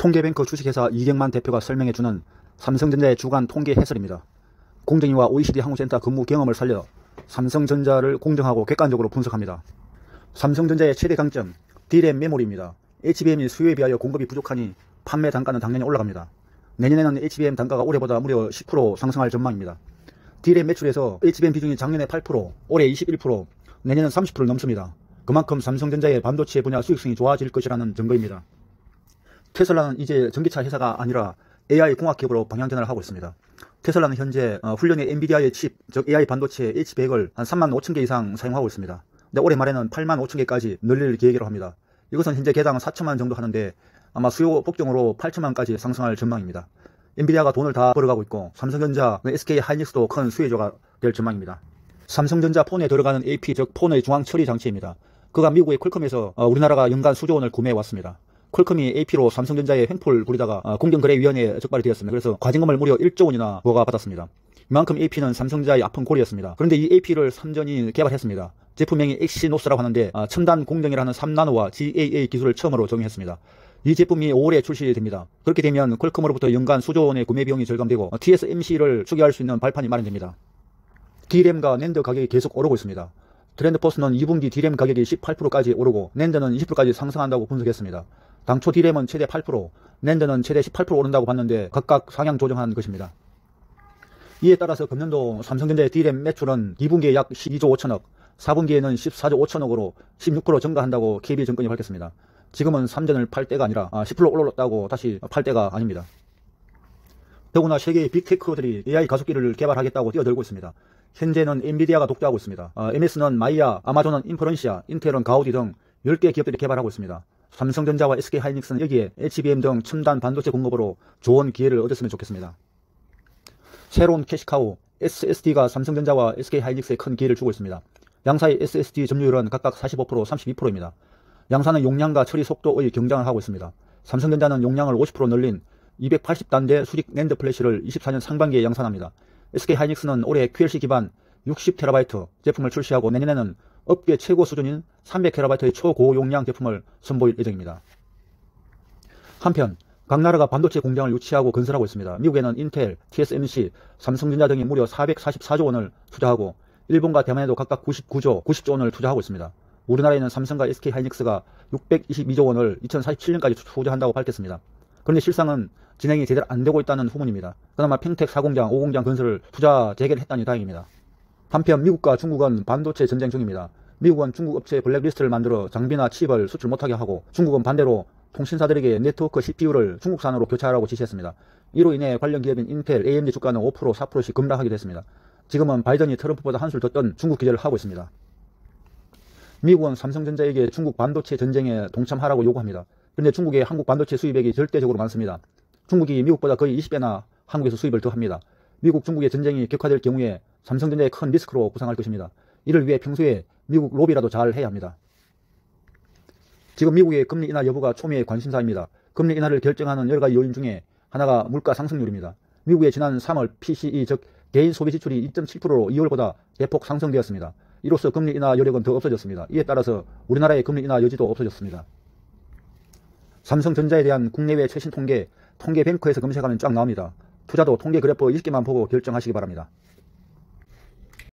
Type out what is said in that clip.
통계뱅크 주식회사 이경만 대표가 설명해주는 삼성전자의 주간 통계 해설입니다. 공정위와 OECD 항공센터 근무 경험을 살려 삼성전자를 공정하고 객관적으로 분석합니다. 삼성전자의 최대 강점, D램 메모리입니다. HBM이 수요에 비하여 공급이 부족하니 판매 단가는 당연히 올라갑니다. 내년에는 HBM 단가가 올해보다 무려 10% 상승할 전망입니다. D램 매출에서 HBM 비중이 작년에 8%, 올해 21%, 내년은 30%를 넘습니다. 그만큼 삼성전자의 반도체 분야 수익성이 좋아질 것이라는 증거입니다. 테슬라는 이제 전기차 회사가 아니라 AI 공학기업으로 방향전환을 하고 있습니다. 테슬라는 현재 훈련의 엔비디아의 칩, 즉 AI 반도체 H100을 한 35,000개 이상 사용하고 있습니다. 근데 올해 말에는 85,000개까지 늘릴 계획이라고 합니다. 이것은 현재 개당 4천만 정도 하는데 아마 수요 폭증으로 8천만까지 상승할 전망입니다. 엔비디아가 돈을 다 벌어가고 있고 삼성전자, SK 하이닉스도 큰 수혜주가 될 전망입니다. 삼성전자 폰에 들어가는 AP, 즉 폰의 중앙 처리 장치입니다. 그가 미국의 퀄컴에서 우리나라가 연간 수조 원을 구매해 왔습니다. 퀄컴이 AP로 삼성전자에 횡포를 부리다가 공정거래위원회에 적발이 되었습니다. 그래서 과징금을 무려 1조 원이나 부과받았습니다. 이만큼 AP는 삼성전자의 아픈 골이었습니다. 그런데 이 AP를 삼전이 개발했습니다. 제품명이 엑시노스라고 하는데 첨단 공정이라는 3나노와 GAA 기술을 처음으로 적용했습니다. 이 제품이 5월에 출시됩니다. 그렇게 되면 퀄컴으로부터 연간 수조 원의 구매 비용이 절감되고 TSMC를 추계할 수 있는 발판이 마련됩니다. D램과 낸드 가격이 계속 오르고 있습니다. 트렌드포스는 2분기 D램 가격이 18%까지 오르고 낸드는 20%까지 상승한다고 분석했습니다. 당초 D램은 최대 8%, 낸드는 최대 18% 오른다고 봤는데 각각 상향 조정한 것입니다. 이에 따라서 금년도 삼성전자의 D램 매출은 2분기에 약 12조 5천억, 4분기에는 14조 5천억으로 16% 증가한다고 KB증권이 밝혔습니다. 지금은 삼전을 팔 때가 아니라 10% 올랐다고 다시 팔 때가 아닙니다. 더구나 세계의 빅테크들이 AI 가속기를 개발하겠다고 뛰어들고 있습니다. 현재는 엔비디아가 독주하고 있습니다. MS는 마이야, 아마존은 인퍼런시아, 인텔은 가우디 등 10개 기업들이 개발하고 있습니다. 삼성전자와 SK 하이닉스는 여기에 HBM 등 첨단 반도체 공급으로 좋은 기회를 얻었으면 좋겠습니다. 새로운 캐시카우, SSD가 삼성전자와 SK 하이닉스에 큰 기회를 주고 있습니다. 양사의 SSD 점유율은 각각 45%, 32%입니다. 양사는 용량과 처리 속도의 경쟁을 하고 있습니다. 삼성전자는 용량을 50% 늘린 280단대 수직 낸드 플래시를 24년 상반기에 양산합니다. SK 하이닉스는 올해 QLC 기반 60TB 제품을 출시하고 내년에는 업계 최고 수준인 300TB의 초고용량 제품을 선보일 예정입니다. 한편 각 나라가 반도체 공장을 유치하고 건설하고 있습니다. 미국에는 인텔, TSMC, 삼성전자 등이 무려 444조 원을 투자하고 일본과 대만에도 각각 90조 원을 투자하고 있습니다. 우리나라에는 삼성과 SK 하이닉스가 622조 원을 2047년까지 투자한다고 밝혔습니다. 그런데 실상은 진행이 제대로 안 되고 있다는 후문입니다. 그나마 평택 4공장, 5공장 건설을 투자 재개를 했다니 다행입니다. 한편 미국과 중국은 반도체 전쟁 중입니다. 미국은 중국 업체 블랙리스트를 만들어 장비나 칩을 수출 못하게 하고 중국은 반대로 통신사들에게 네트워크 CPU를 중국산으로 교체하라고 지시했습니다. 이로 인해 관련 기업인 인텔, AMD 주가는 5%, 4%씩 급락하게 됐습니다. 지금은 바이든이 트럼프보다 한술 더 뜬 중국 기절을 하고 있습니다. 미국은 삼성전자에게 중국 반도체 전쟁에 동참하라고 요구합니다. 그런데 중국의 한국 반도체 수입액이 절대적으로 많습니다. 중국이 미국보다 거의 20배나 한국에서 수입을 더 합니다. 미국, 중국의 전쟁이 격화될 경우에 삼성전자의 큰 리스크로 부상할 것입니다. 이를 위해 평소에 미국 로비라도 잘 해야 합니다. 지금 미국의 금리 인하 여부가 초미의 관심사입니다. 금리 인하를 결정하는 여러 가지 요인 중에 하나가 물가 상승률입니다. 미국의 지난 3월 PCE 즉 개인 소비 지출이 2.7%로 2월보다 대폭 상승되었습니다. 이로써 금리 인하 여력은 더 없어졌습니다. 이에 따라서 우리나라의 금리 인하 여지도 없어졌습니다. 삼성전자에 대한 국내외 최신 통계뱅크에서 검색하면 쫙 나옵니다. 투자도 통계 그래프 20개만 보고 결정하시기 바랍니다.